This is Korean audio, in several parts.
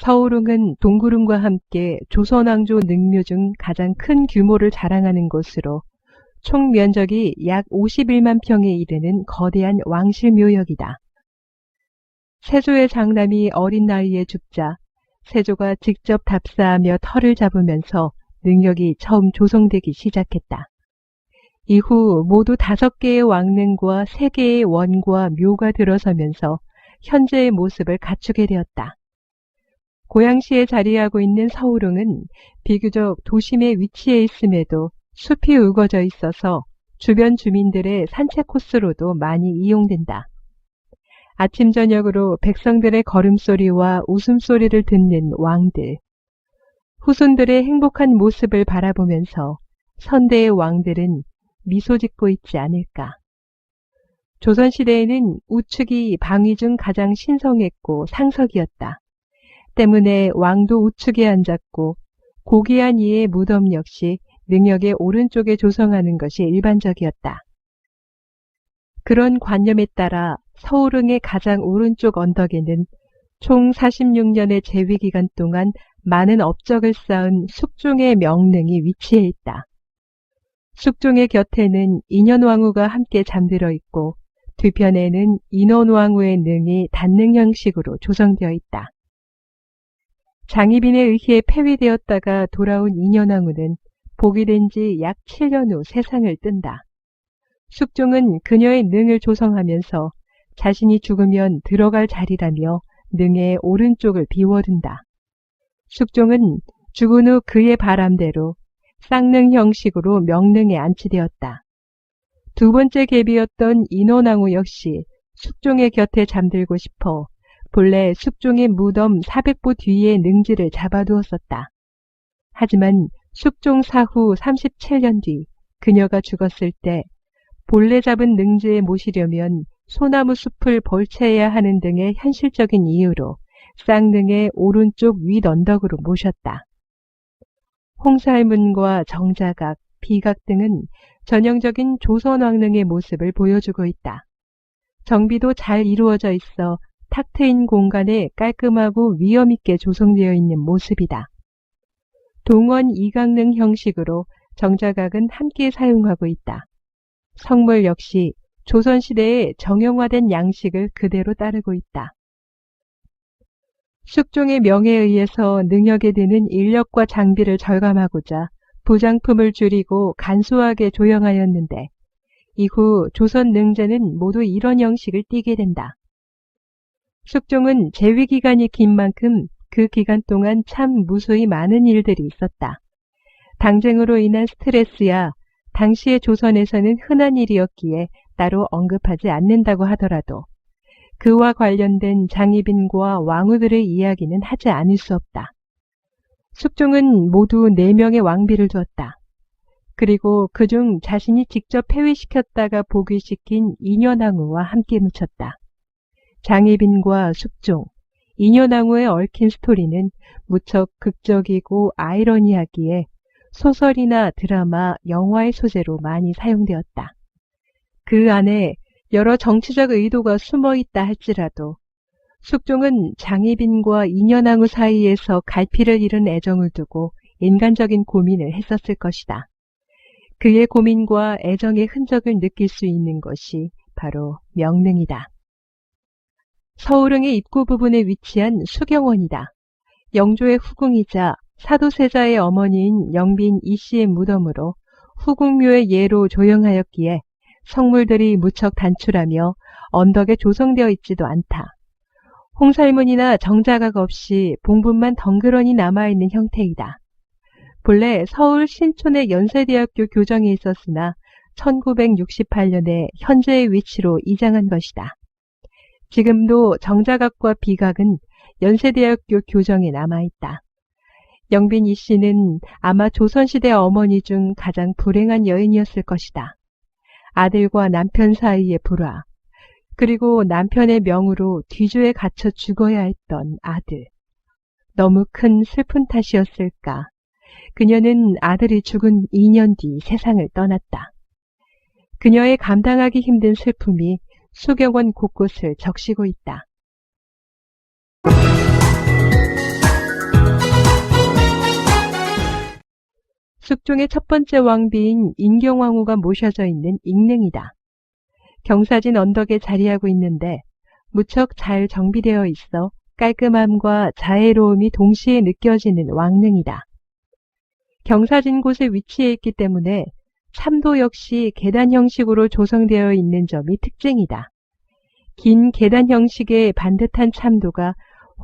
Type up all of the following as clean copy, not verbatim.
서울흥은 동구릉과 함께 조선왕조 능묘 중 가장 큰 규모를 자랑하는 곳으로 총 면적이 약 51만 평에 이르는 거대한 왕실묘역이다. 세조의 장남이 어린 나이에 죽자 세조가 직접 답사하며 터를 잡으면서 능력이 처음 조성되기 시작했다. 이후 모두 5개의 왕릉과 3개의 원과 묘가 들어서면서 현재의 모습을 갖추게 되었다. 고양시에 자리하고 있는 서울흥은 비교적 도심에 위치해 있음에도 숲이 우거져 있어서 주변 주민들의 산책 코스로도 많이 이용된다. 아침 저녁으로 백성들의 걸음소리와 웃음소리를 듣는 왕들, 후손들의 행복한 모습을 바라보면서 선대의 왕들은 미소 짓고 있지 않을까. 조선시대에는 우측이 방위 중 가장 신성했고 상석이었다. 때문에 왕도 우측에 앉았고 고귀한 이의 무덤 역시 능역의 오른쪽에 조성하는 것이 일반적이었다. 그런 관념에 따라 서울흥의 가장 오른쪽 언덕에는 총 46년의 재위 기간 동안 많은 업적을 쌓은 숙종의 명릉이 위치해 있다. 숙종의 곁에는 인현왕후가 함께 잠들어 있고 뒤편에는 인원왕후의 능이 단능 형식으로 조성되어 있다. 장희빈에 의해 폐위되었다가 돌아온 인현왕후는 복위된 지 약 7년 후 세상을 뜬다. 숙종은 그녀의 능을 조성하면서 자신이 죽으면 들어갈 자리라며 능의 오른쪽을 비워둔다. 숙종은 죽은 후 그의 바람대로 쌍능 형식으로 명릉에 안치되었다. 두 번째 계비였던 인원왕후 역시 숙종의 곁에 잠들고 싶어 본래 숙종의 무덤 400보 뒤에 능지를 잡아두었었다. 하지만 숙종 사후 37년 뒤 그녀가 죽었을 때 본래 잡은 능지에 모시려면 소나무 숲을 벌채해야 하는 등의 현실적인 이유로 쌍능의 오른쪽 윗 언덕으로 모셨다. 홍살문과 정자각, 비각 등은 전형적인 조선왕릉의 모습을 보여주고 있다. 정비도 잘 이루어져 있어 탁 트인 공간에 깔끔하고 위엄있게 조성되어 있는 모습이다. 동원 이강릉 형식으로 정자각은 함께 사용하고 있다. 성물 역시 조선시대의 정형화된 양식을 그대로 따르고 있다. 숙종의 명에 의해서 능역에 드는 인력과 장비를 절감하고자 부장품을 줄이고 간소하게 조형하였는데 이후 조선 능제는 모두 이런 형식을 띠게 된다. 숙종은 재위 기간이 긴 만큼 그 기간 동안 참 무수히 많은 일들이 있었다. 당쟁으로 인한 스트레스야 당시의 조선에서는 흔한 일이었기에 따로 언급하지 않는다고 하더라도 그와 관련된 장희빈과 왕후들의 이야기는 하지 않을 수 없다. 숙종은 모두 4명의 왕비를 두었다. 그리고 그중 자신이 직접 폐위시켰다가 복위시킨 인현왕후와 함께 묻혔다. 장희빈과 숙종, 인현왕후의 얽힌 스토리는 무척 극적이고 아이러니하기에 소설이나 드라마, 영화의 소재로 많이 사용되었다. 그 안에 여러 정치적 의도가 숨어있다 할지라도 숙종은 장희빈과 인현왕후 사이에서 갈피를 잃은 애정을 두고 인간적인 고민을 했었을 것이다. 그의 고민과 애정의 흔적을 느낄 수 있는 것이 바로 명릉이다. 서울흥의 입구 부분에 위치한 수경원이다. 영조의 후궁이자 사도세자의 어머니인 영빈 이씨의 무덤으로 후궁묘의 예로 조형하였기에 성물들이 무척 단출하며 언덕에 조성되어 있지도 않다. 홍살문이나 정자각 없이 봉분만 덩그러니 남아있는 형태이다. 본래 서울 신촌의 연세대학교 교정에 있었으나 1968년에 현재의 위치로 이장한 것이다. 지금도 정자각과 비각은 연세대학교 교정에 남아있다. 영빈 이씨는 아마 조선시대 어머니 중 가장 불행한 여인이었을 것이다. 아들과 남편 사이의 불화, 그리고 남편의 명으로 뒤주에 갇혀 죽어야 했던 아들. 너무 큰 슬픈 탓이었을까. 그녀는 아들이 죽은 2년 뒤 세상을 떠났다. 그녀의 감당하기 힘든 슬픔이 수경원 곳곳을 적시고 있다. 숙종의 첫 번째 왕비인 인경왕후가 모셔져 있는 익릉이다. 경사진 언덕에 자리하고 있는데 무척 잘 정비되어 있어 깔끔함과 자애로움이 동시에 느껴지는 왕릉이다. 경사진 곳에 위치해 있기 때문에 참도 역시 계단 형식으로 조성되어 있는 점이 특징이다. 긴 계단 형식의 반듯한 참도가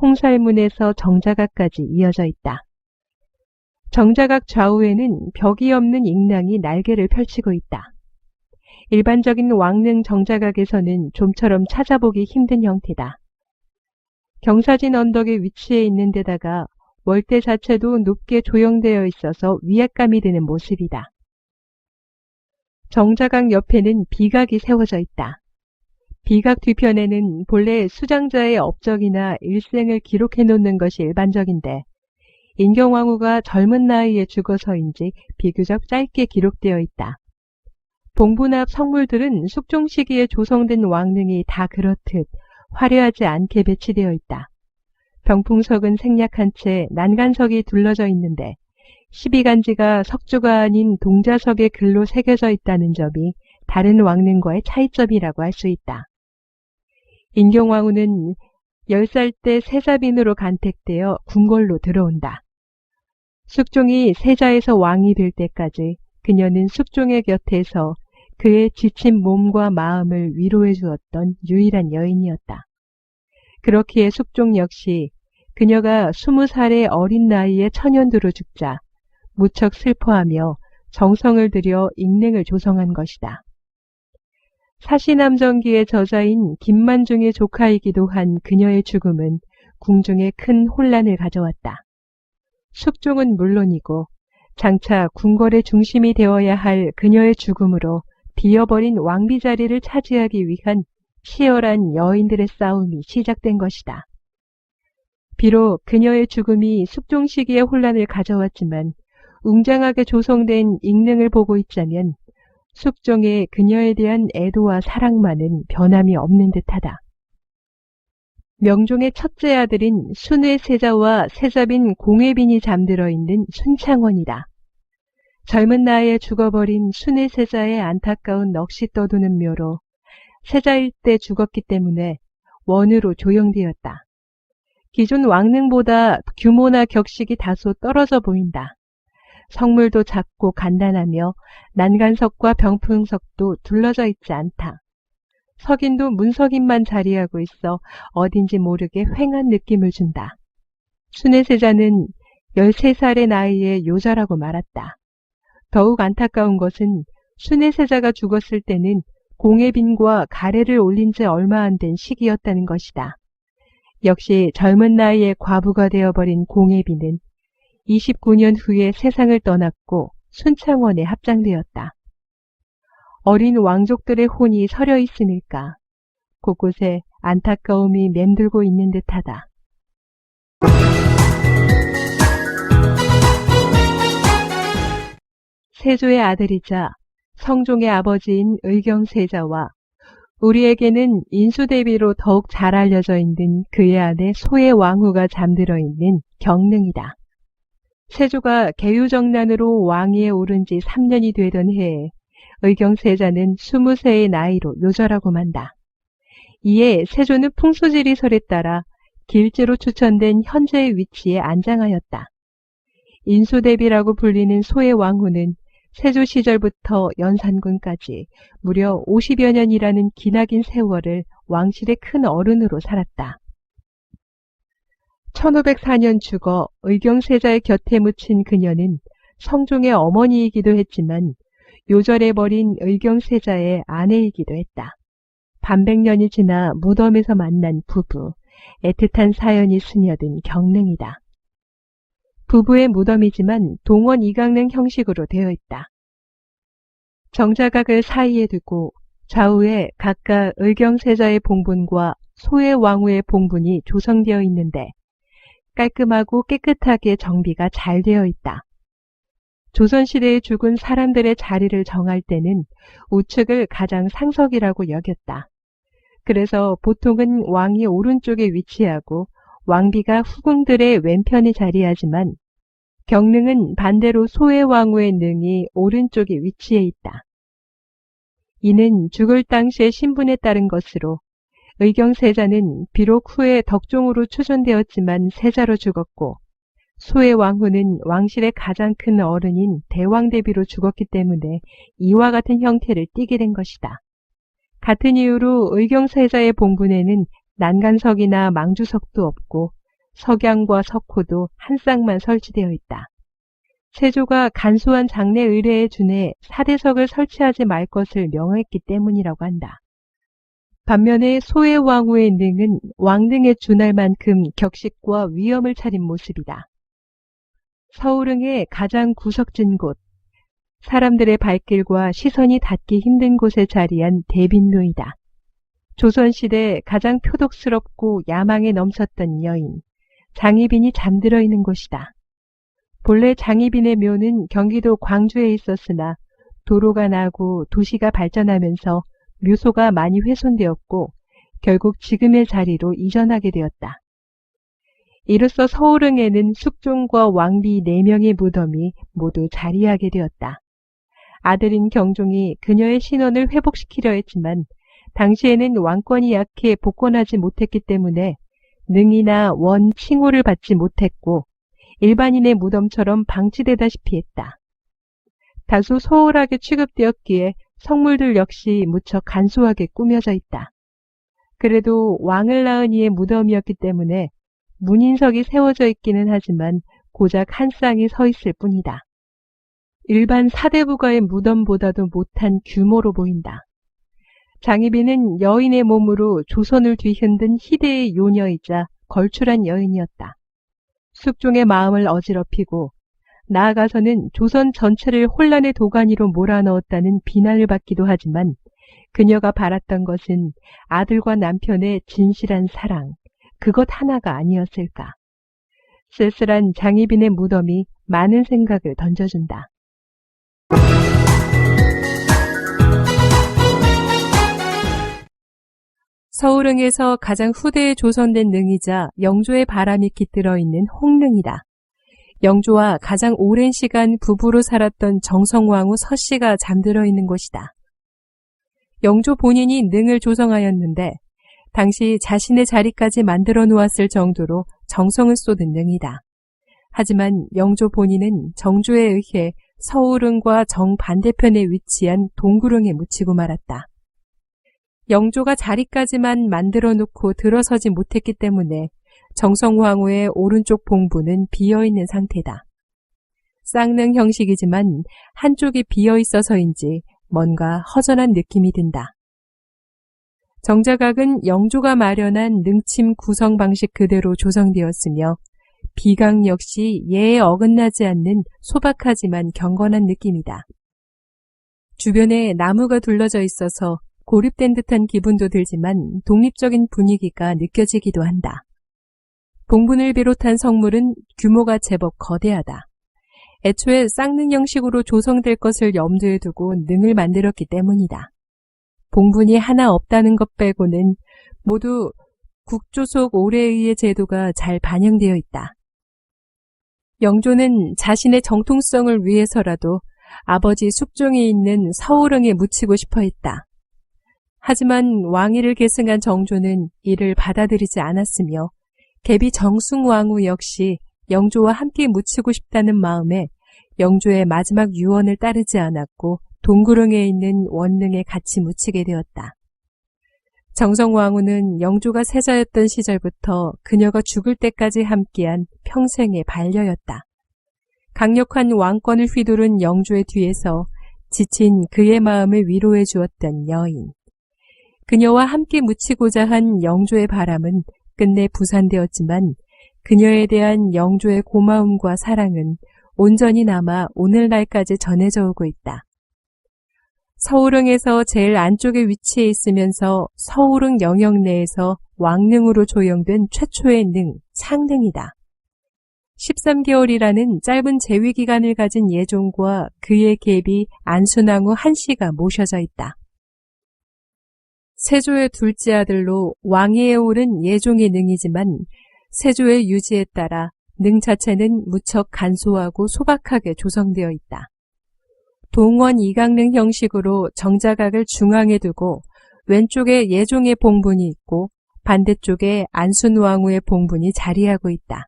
홍살문에서 정자각까지 이어져 있다. 정자각 좌우에는 벽이 없는 익랑이 날개를 펼치고 있다. 일반적인 왕릉 정자각에서는 좀처럼 찾아보기 힘든 형태다. 경사진 언덕에 위치해 있는 데다가 월대 자체도 높게 조형되어 있어서 위압감이 드는 모습이다. 정자각 옆에는 비각이 세워져 있다. 비각 뒤편에는 본래 수장자의 업적이나 일생을 기록해 놓는 것이 일반적인데 인경왕후가 젊은 나이에 죽어서인지 비교적 짧게 기록되어 있다. 봉분 앞 성물들은 숙종 시기에 조성된 왕릉이 다 그렇듯 화려하지 않게 배치되어 있다. 병풍석은 생략한 채 난간석이 둘러져 있는데 12간지가 석조가 아닌 동자석의 글로 새겨져 있다는 점이 다른 왕릉과의 차이점이라고 할 수 있다. 인경왕후는 10살 때 세자빈으로 간택되어 궁궐로 들어온다. 숙종이 세자에서 왕이 될 때까지 그녀는 숙종의 곁에서 그의 지친 몸과 마음을 위로해 주었던 유일한 여인이었다. 그렇기에 숙종 역시 그녀가 20살의 어린 나이에 천연두로 죽자 무척 슬퍼하며 정성을 들여 익릉을 조성한 것이다. 사시남정기의 저자인 김만중의 조카이기도 한 그녀의 죽음은 궁중에 큰 혼란을 가져왔다. 숙종은 물론이고 장차 궁궐의 중심이 되어야 할 그녀의 죽음으로 비어버린 왕비 자리를 차지하기 위한 치열한 여인들의 싸움이 시작된 것이다. 비록 그녀의 죽음이 숙종 시기의 혼란을 가져왔지만 웅장하게 조성된 익릉을 보고 있자면 숙종의 그녀에 대한 애도와 사랑만은 변함이 없는 듯하다. 명종의 첫째 아들인 순의 세자와 세자빈 공회빈이 잠들어 있는 순창원이다. 젊은 나이에 죽어버린 순의 세자의 안타까운 넋이 떠도는 묘로 세자일 때 죽었기 때문에 원으로 조형되었다. 기존 왕릉보다 규모나 격식이 다소 떨어져 보인다. 성물도 작고 간단하며 난간석과 병풍석도 둘러져 있지 않다. 석인도 문석인만 자리하고 있어 어딘지 모르게 휑한 느낌을 준다. 순의세자는 13살의 나이에 요절하고 말았다. 더욱 안타까운 것은 순의세자가 죽었을 때는 공회빈과 가래를 올린 지 얼마 안 된 시기였다는 것이다. 역시 젊은 나이에 과부가 되어버린 공회빈은 29년 후에 세상을 떠났고 순창원에 합장되었다. 어린 왕족들의 혼이 서려 있으니까 곳곳에 안타까움이 맴돌고 있는 듯하다. 세조의 아들이자 성종의 아버지인 의경세자와 우리에게는 인수대비로 더욱 잘 알려져 있는 그의 아내 소의 왕후가 잠들어 있는 경릉이다. 세조가 계유정난으로 왕위에 오른 지 3년이 되던 해에 의경세자는 20세의 나이로 요절하고 만다. 이에 세조는 풍수지리설에 따라 길지로 추천된 현재의 위치에 안장하였다. 인수대비라고 불리는 소의 왕후는 세조 시절부터 연산군까지 무려 50여 년이라는 기나긴 세월을 왕실의 큰 어른으로 살았다. 1504년 죽어 의경세자의 곁에 묻힌 그녀는 성종의 어머니이기도 했지만 요절해버린 의경세자의 아내이기도 했다. 반백년이 지나 무덤에서 만난 부부, 애틋한 사연이 스며든 경릉이다. 부부의 무덤이지만 동원 이강릉 형식으로 되어 있다. 정자각을 사이에 두고 좌우에 각각 의경세자의 봉분과 소의 왕후의 봉분이 조성되어 있는데 깔끔하고 깨끗하게 정비가 잘 되어 있다. 조선시대에 죽은 사람들의 자리를 정할 때는 우측을 가장 상석이라고 여겼다. 그래서 보통은 왕이 오른쪽에 위치하고 왕비가 후궁들의 왼편에 자리하지만 경릉은 반대로 소해왕후의 능이 오른쪽에 위치해 있다. 이는 죽을 당시의 신분에 따른 것으로 의경세자는 비록 후에 덕종으로 추존되었지만 세자로 죽었고 소해왕후는 왕실의 가장 큰 어른인 대왕대비로 죽었기 때문에 이와 같은 형태를 띠게 된 것이다. 같은 이유로 의경세자의 봉분에는 난간석이나 망주석도 없고 석양과 석호도 한 쌍만 설치되어 있다. 세조가 간소한 장례 의례에 준해 사대석을 설치하지 말 것을 명했기 때문이라고 한다. 반면에 소해왕후의 능은 왕릉에 준할 만큼 격식과 위엄을 차린 모습이다. 서울릉의 가장 구석진 곳, 사람들의 발길과 시선이 닿기 힘든 곳에 자리한 대빈묘이다. 조선시대 가장 표독스럽고 야망에 넘쳤던 여인, 장희빈이 잠들어 있는 곳이다. 본래 장희빈의 묘는 경기도 광주에 있었으나 도로가 나고 도시가 발전하면서 묘소가 많이 훼손되었고 결국 지금의 자리로 이전하게 되었다. 이로써 서울릉에는 숙종과 왕비 4명의 무덤이 모두 자리하게 되었다. 아들인 경종이 그녀의 신원을 회복시키려 했지만 당시에는 왕권이 약해 복권하지 못했기 때문에 능이나 원 칭호를 받지 못했고 일반인의 무덤처럼 방치되다시피 했다. 다소 소홀하게 취급되었기에 성물들 역시 무척 간소하게 꾸며져 있다. 그래도 왕을 낳은 이의 무덤이었기 때문에 문인석이 세워져 있기는 하지만 고작 한 쌍이 서 있을 뿐이다. 일반 사대부가의 무덤보다도 못한 규모로 보인다. 장희빈은 여인의 몸으로 조선을 뒤흔든 희대의 요녀이자 걸출한 여인이었다. 숙종의 마음을 어지럽히고 나아가서는 조선 전체를 혼란의 도가니로 몰아넣었다는 비난을 받기도 하지만 그녀가 바랐던 것은 아들과 남편의 진실한 사랑, 그것 하나가 아니었을까. 쓸쓸한 장희빈의 무덤이 많은 생각을 던져준다. 서울릉에서 가장 후대에 조선된 능이자 영조의 바람이 깃들어 있는 홍릉이다. 영조와 가장 오랜 시간 부부로 살았던 정성왕후 서씨가 잠들어 있는 곳이다. 영조 본인이 능을 조성하였는데 당시 자신의 자리까지 만들어 놓았을 정도로 정성을 쏟은 능이다. 하지만 영조 본인은 정조에 의해 서울릉과 정반대편에 위치한 동구릉에 묻히고 말았다. 영조가 자리까지만 만들어 놓고 들어서지 못했기 때문에 정성왕후의 오른쪽 봉부는 비어있는 상태다. 쌍릉 형식이지만 한쪽이 비어있어서인지 뭔가 허전한 느낌이 든다. 정자각은 영조가 마련한 능침 구성 방식 그대로 조성되었으며 비강 역시 예에 어긋나지 않는 소박하지만 경건한 느낌이다. 주변에 나무가 둘러져 있어서 고립된 듯한 기분도 들지만 독립적인 분위기가 느껴지기도 한다. 봉분을 비롯한 성물은 규모가 제법 거대하다. 애초에 쌍능 형식으로 조성될 것을 염두에 두고 능을 만들었기 때문이다. 봉분이 하나 없다는 것 빼고는 모두 국조속 오래의의 제도가 잘 반영되어 있다. 영조는 자신의 정통성을 위해서라도 아버지 숙종이 있는 서울릉에 묻히고 싶어 했다. 하지만 왕위를 계승한 정조는 이를 받아들이지 않았으며 계비 정숭왕후 역시 영조와 함께 묻히고 싶다는 마음에 영조의 마지막 유언을 따르지 않았고 동구릉에 있는 원릉에 같이 묻히게 되었다. 정성왕후는 영조가 세자였던 시절부터 그녀가 죽을 때까지 함께한 평생의 반려였다. 강력한 왕권을 휘두른 영조의 뒤에서 지친 그의 마음을 위로해 주었던 여인. 그녀와 함께 묻히고자 한 영조의 바람은 끝내 부산되었지만 그녀에 대한 영조의 고마움과 사랑은 온전히 남아 오늘날까지 전해져 오고 있다. 서울릉에서 제일 안쪽에 위치해 있으면서 서울릉 영역 내에서 왕릉으로 조형된 최초의 능, 창릉이다. 13개월이라는 짧은 재위 기간을 가진 예종과 그의 계비 안순왕후 한씨가 모셔져 있다. 세조의 둘째 아들로 왕위에 오른 예종의 능이지만 세조의 유지에 따라 능 자체는 무척 간소하고 소박하게 조성되어 있다. 동원 이강능 형식으로 정자각을 중앙에 두고 왼쪽에 예종의 봉분이 있고 반대쪽에 안순왕후의 봉분이 자리하고 있다.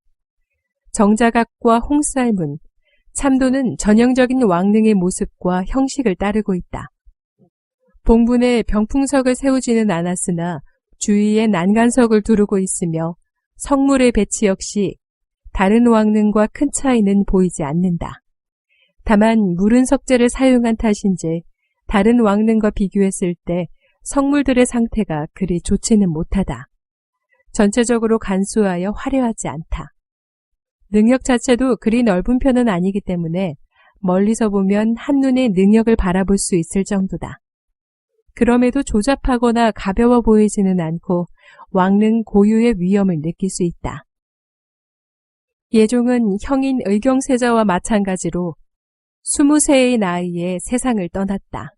정자각과 홍쌀문, 참도는 전형적인 왕릉의 모습과 형식을 따르고 있다. 봉분에 병풍석을 세우지는 않았으나 주위에 난간석을 두르고 있으며 성물의 배치 역시 다른 왕릉과 큰 차이는 보이지 않는다. 다만 무른 석재를 사용한 탓인지 다른 왕릉과 비교했을 때 성물들의 상태가 그리 좋지는 못하다. 전체적으로 간소하여 화려하지 않다. 능력 자체도 그리 넓은 편은 아니기 때문에 멀리서 보면 한눈에 능력을 바라볼 수 있을 정도다. 그럼에도 조잡하거나 가벼워 보이지는 않고 왕릉 고유의 위엄을 느낄 수 있다. 예종은 형인 의경세자와 마찬가지로 20세의 나이에 세상을 떠났다.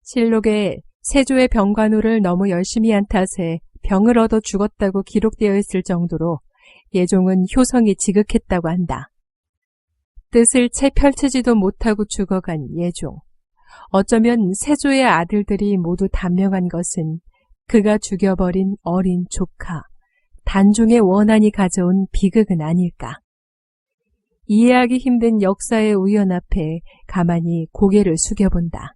실록에 세조의 병관우를 너무 열심히 한 탓에 병을 얻어 죽었다고 기록되어 있을 정도로 예종은 효성이 지극했다고 한다. 뜻을 채 펼치지도 못하고 죽어간 예종. 어쩌면 세조의 아들들이 모두 단명한 것은 그가 죽여버린 어린 조카, 단종의 원한이 가져온 비극은 아닐까. 이해하기 힘든 역사의 우연 앞에 가만히 고개를 숙여본다.